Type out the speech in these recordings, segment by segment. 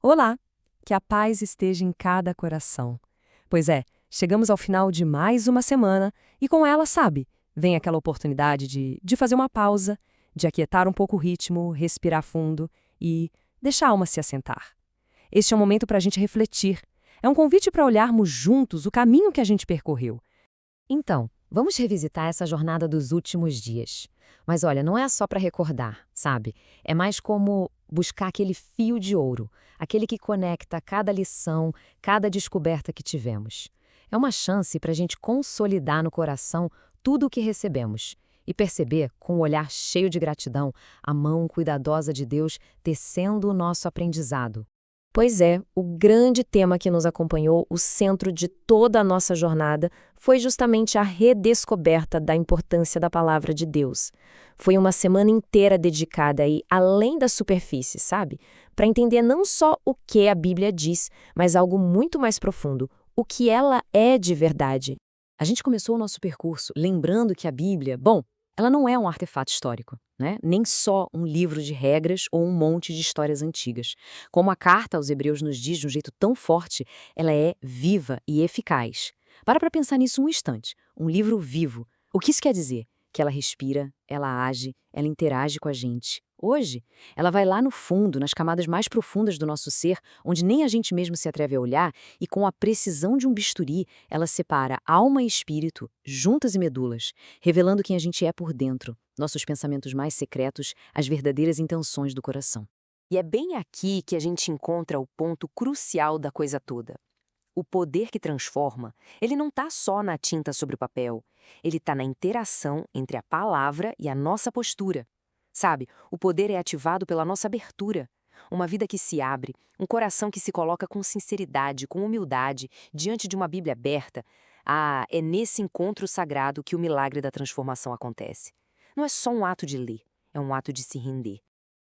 Olá, que a paz esteja em cada coração. Pois é, chegamos ao final de mais uma semana e com ela, sabe, vem aquela oportunidade de fazer uma pausa, de aquietar um pouco o ritmo, respirar fundo e deixar a alma se assentar. Este é um momento para a gente refletir. É um convite para olharmos juntos o caminho que a gente percorreu. Então, vamos revisitar essa jornada dos últimos dias. Mas olha, não é só para recordar, sabe? É mais como buscar aquele fio de ouro, aquele que conecta cada lição, cada descoberta que tivemos. É uma chance para a gente consolidar no coração tudo o que recebemos e perceber, com um olhar cheio de gratidão, a mão cuidadosa de Deus tecendo o nosso aprendizado. Pois é, o grande tema que nos acompanhou, o centro de toda a nossa jornada, foi justamente a redescoberta da importância da palavra de Deus. Foi uma semana inteira dedicada aí, além da superfície, sabe? Para entender não só o que a Bíblia diz, mas algo muito mais profundo, o que ela é de verdade. A gente começou o nosso percurso lembrando que a Bíblia, bom, ela não é um artefato histórico, né? Nem só um livro de regras ou um monte de histórias antigas. Como a carta aos Hebreus nos diz de um jeito tão forte, ela é viva e eficaz. Para pensar nisso um instante. Um livro vivo. O que isso quer dizer? Que ela respira, ela age, ela interage com a gente. Hoje, ela vai lá no fundo, nas camadas mais profundas do nosso ser, onde nem a gente mesmo se atreve a olhar, e com a precisão de um bisturi, ela separa alma e espírito, juntas e medulas, revelando quem a gente é por dentro, nossos pensamentos mais secretos, as verdadeiras intenções do coração. E é bem aqui que a gente encontra o ponto crucial da coisa toda. O poder que transforma, ele não está só na tinta sobre o papel, ele está na interação entre a palavra e a nossa postura. Sabe, o poder é ativado pela nossa abertura. Uma vida que se abre, um coração que se coloca com sinceridade, com humildade, diante de uma Bíblia aberta. É nesse encontro sagrado que o milagre da transformação acontece. Não é só um ato de ler, é um ato de se render.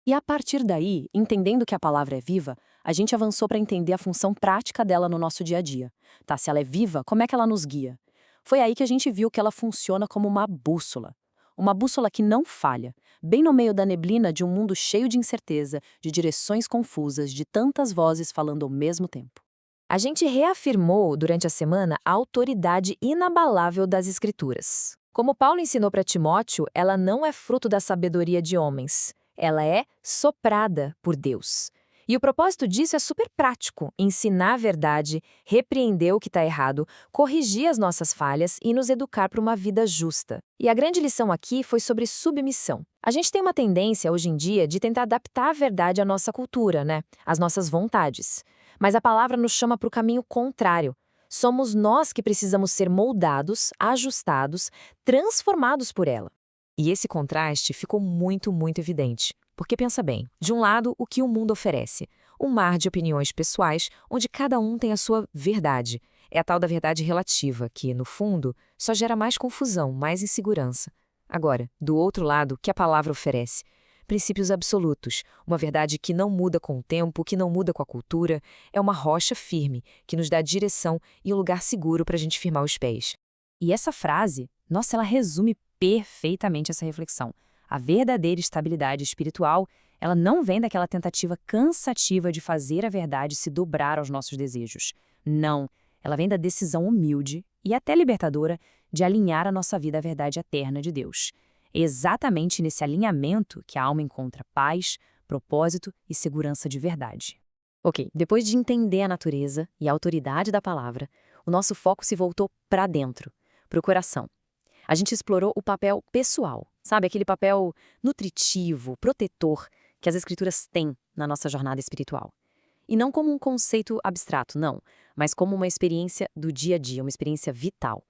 E a partir daí, entendendo que a palavra é viva, a gente avançou para entender a função prática dela no nosso dia a dia. Tá, se ela é viva, como é que ela nos guia? Foi aí que a gente viu que ela funciona como uma bússola. Uma bússola que não falha, bem no meio da neblina de um mundo cheio de incerteza, de direções confusas, de tantas vozes falando ao mesmo tempo. A gente reafirmou durante a semana a autoridade inabalável das Escrituras. Como Paulo ensinou para Timóteo, ela não é fruto da sabedoria de homens. Ela é soprada por Deus. E o propósito disso é super prático: ensinar a verdade, repreender o que está errado, corrigir as nossas falhas e nos educar para uma vida justa. E a grande lição aqui foi sobre submissão. A gente tem uma tendência, hoje em dia, de tentar adaptar a verdade à nossa cultura, né? Às nossas vontades. Mas a palavra nos chama para o caminho contrário. Somos nós que precisamos ser moldados, ajustados, transformados por ela. E esse contraste ficou muito evidente. Porque pensa bem, de um lado, o que o mundo oferece? Um mar de opiniões pessoais, onde cada um tem a sua verdade. É a tal da verdade relativa, que, no fundo, só gera mais confusão, mais insegurança. Agora, do outro lado, o que a palavra oferece? Princípios absolutos, uma verdade que não muda com o tempo, que não muda com a cultura, é uma rocha firme, que nos dá direção e um lugar seguro para a gente firmar os pés. E essa frase, nossa, ela resume perfeitamente essa reflexão. A verdadeira estabilidade espiritual, ela não vem daquela tentativa cansativa de fazer a verdade se dobrar aos nossos desejos. Não, ela vem da decisão humilde e até libertadora de alinhar a nossa vida à verdade eterna de Deus. É exatamente nesse alinhamento que a alma encontra paz, propósito e segurança de verdade. Ok, depois de entender a natureza e a autoridade da palavra, o nosso foco se voltou para dentro, para o coração. A gente explorou o papel pessoal, sabe? Aquele papel nutritivo, protetor que as Escrituras têm na nossa jornada espiritual. E não como um conceito abstrato, não, mas como uma experiência do dia a dia, uma experiência vital.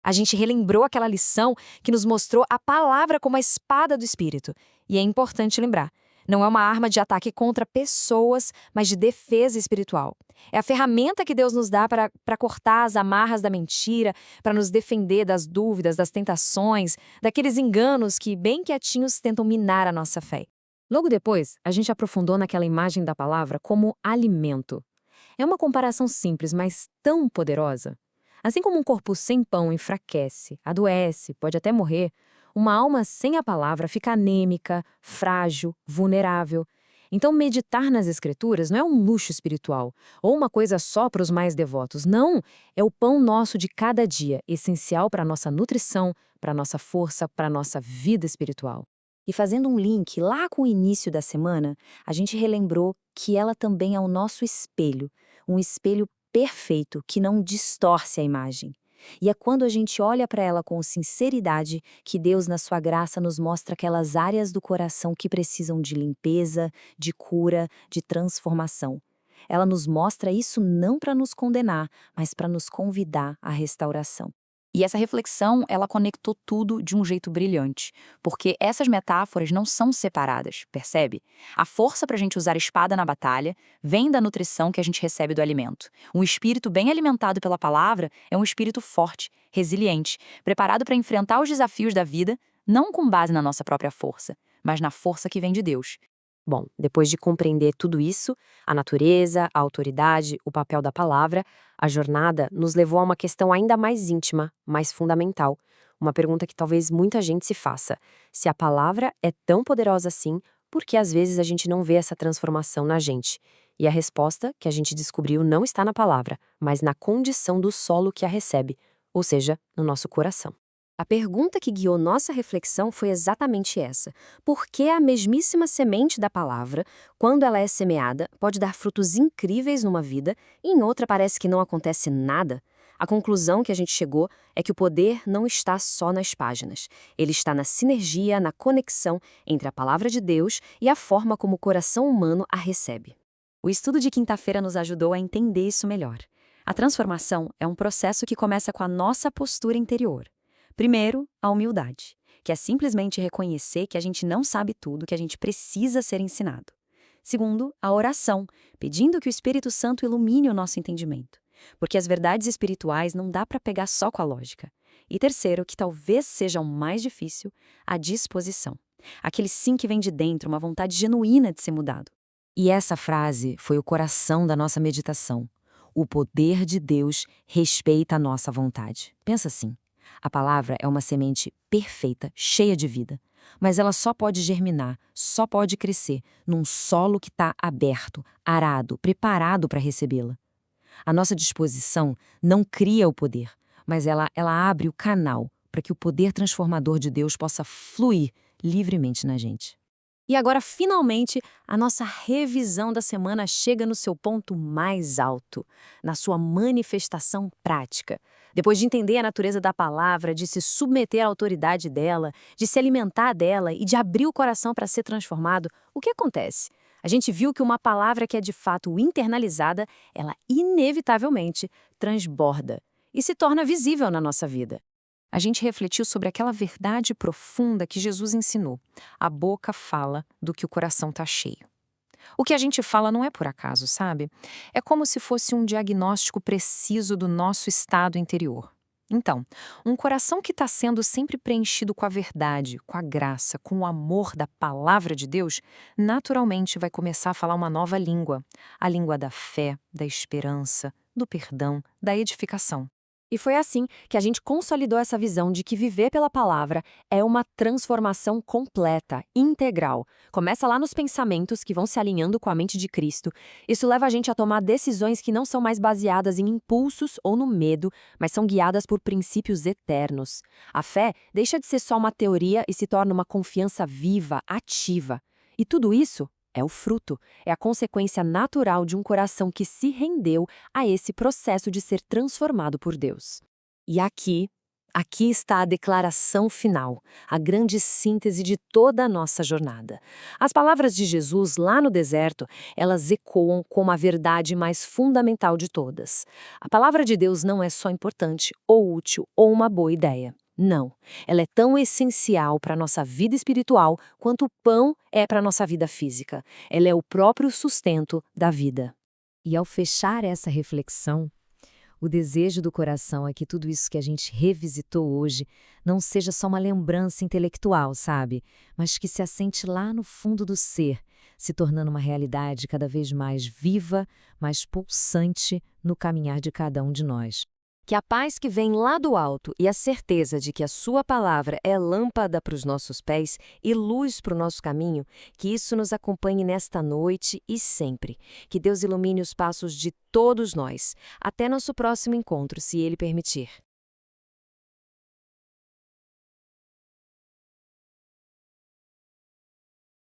A gente relembrou aquela lição que nos mostrou a palavra como a espada do Espírito. E é importante lembrar, não é uma arma de ataque contra pessoas, mas de defesa espiritual. É a ferramenta que Deus nos dá para cortar as amarras da mentira, para nos defender das dúvidas, das tentações, daqueles enganos que, bem quietinhos, tentam minar a nossa fé. Logo depois, a gente aprofundou naquela imagem da palavra como alimento. É uma comparação simples, mas tão poderosa. Assim como um corpo sem pão enfraquece, adoece, pode até morrer, uma alma sem a palavra fica anêmica, frágil, vulnerável. Então, meditar nas Escrituras não é um luxo espiritual, ou uma coisa só para os mais devotos. Não, é o pão nosso de cada dia, essencial para a nossa nutrição, para a nossa força, para a nossa vida espiritual. E fazendo um link lá com o início da semana, a gente relembrou que ela também é o nosso espelho, um espelho perfeito que não distorce a imagem. E é quando a gente olha para ela com sinceridade que Deus, na sua graça, nos mostra aquelas áreas do coração que precisam de limpeza, de cura, de transformação. Ela nos mostra isso não para nos condenar, mas para nos convidar à restauração. E essa reflexão, ela conectou tudo de um jeito brilhante, porque essas metáforas não são separadas, percebe? A força para a gente usar a espada na batalha vem da nutrição que a gente recebe do alimento. Um espírito bem alimentado pela palavra é um espírito forte, resiliente, preparado para enfrentar os desafios da vida, não com base na nossa própria força, mas na força que vem de Deus. Bom, depois de compreender tudo isso, a natureza, a autoridade, o papel da palavra, a jornada nos levou a uma questão ainda mais íntima, mais fundamental. Uma pergunta que talvez muita gente se faça. Se a palavra é tão poderosa assim, por que às vezes a gente não vê essa transformação na gente? E a resposta que a gente descobriu não está na palavra, mas na condição do solo que a recebe, ou seja, no nosso coração. A pergunta que guiou nossa reflexão foi exatamente essa. Por que a mesmíssima semente da palavra, quando ela é semeada, pode dar frutos incríveis numa vida e em outra parece que não acontece nada? A conclusão que a gente chegou é que o poder não está só nas páginas. Ele está na sinergia, na conexão entre a palavra de Deus e a forma como o coração humano a recebe. O estudo de quinta-feira nos ajudou a entender isso melhor. A transformação é um processo que começa com a nossa postura interior. Primeiro, a humildade, que é simplesmente reconhecer que a gente não sabe tudo, que a gente precisa ser ensinado. Segundo, a oração, pedindo que o Espírito Santo ilumine o nosso entendimento, porque as verdades espirituais não dá para pegar só com a lógica. E terceiro, que talvez seja o mais difícil, a disposição. Aquele sim que vem de dentro, uma vontade genuína de ser mudado. E essa frase foi o coração da nossa meditação. O poder de Deus respeita a nossa vontade. Pensa assim. A palavra é uma semente perfeita, cheia de vida, mas ela só pode germinar, só pode crescer num solo que está aberto, arado, preparado para recebê-la. A nossa disposição não cria o poder, mas ela abre o canal para que o poder transformador de Deus possa fluir livremente na gente. E agora, finalmente, a nossa revisão da semana chega no seu ponto mais alto, na sua manifestação prática. Depois de entender a natureza da palavra, de se submeter à autoridade dela, de se alimentar dela e de abrir o coração para ser transformado, o que acontece? A gente viu que uma palavra que é de fato internalizada, ela inevitavelmente transborda e se torna visível na nossa vida. A gente refletiu sobre aquela verdade profunda que Jesus ensinou. A boca fala do que o coração está cheio. O que a gente fala não é por acaso, sabe? É como se fosse um diagnóstico preciso do nosso estado interior. Então, um coração que está sendo sempre preenchido com a verdade, com a graça, com o amor da palavra de Deus, naturalmente vai começar a falar uma nova língua. A língua da fé, da esperança, do perdão, da edificação. E foi assim que a gente consolidou essa visão de que viver pela palavra é uma transformação completa, integral. Começa lá nos pensamentos que vão se alinhando com a mente de Cristo. Isso leva a gente a tomar decisões que não são mais baseadas em impulsos ou no medo, mas são guiadas por princípios eternos. A fé deixa de ser só uma teoria e se torna uma confiança viva, ativa. E tudo isso é o fruto, é a consequência natural de um coração que se rendeu a esse processo de ser transformado por Deus. E aqui está a declaração final, a grande síntese de toda a nossa jornada. As palavras de Jesus lá no deserto, elas ecoam como a verdade mais fundamental de todas. A palavra de Deus não é só importante, ou útil, ou uma boa ideia. Não, ela é tão essencial para a nossa vida espiritual quanto o pão é para a nossa vida física. Ela é o próprio sustento da vida. E ao fechar essa reflexão, o desejo do coração é que tudo isso que a gente revisitou hoje não seja só uma lembrança intelectual, sabe? Mas que se assente lá no fundo do ser, se tornando uma realidade cada vez mais viva, mais pulsante no caminhar de cada um de nós. Que a paz que vem lá do alto e a certeza de que a sua palavra é lâmpada para os nossos pés e luz para o nosso caminho, que isso nos acompanhe nesta noite e sempre. Que Deus ilumine os passos de todos nós. Até nosso próximo encontro, se Ele permitir.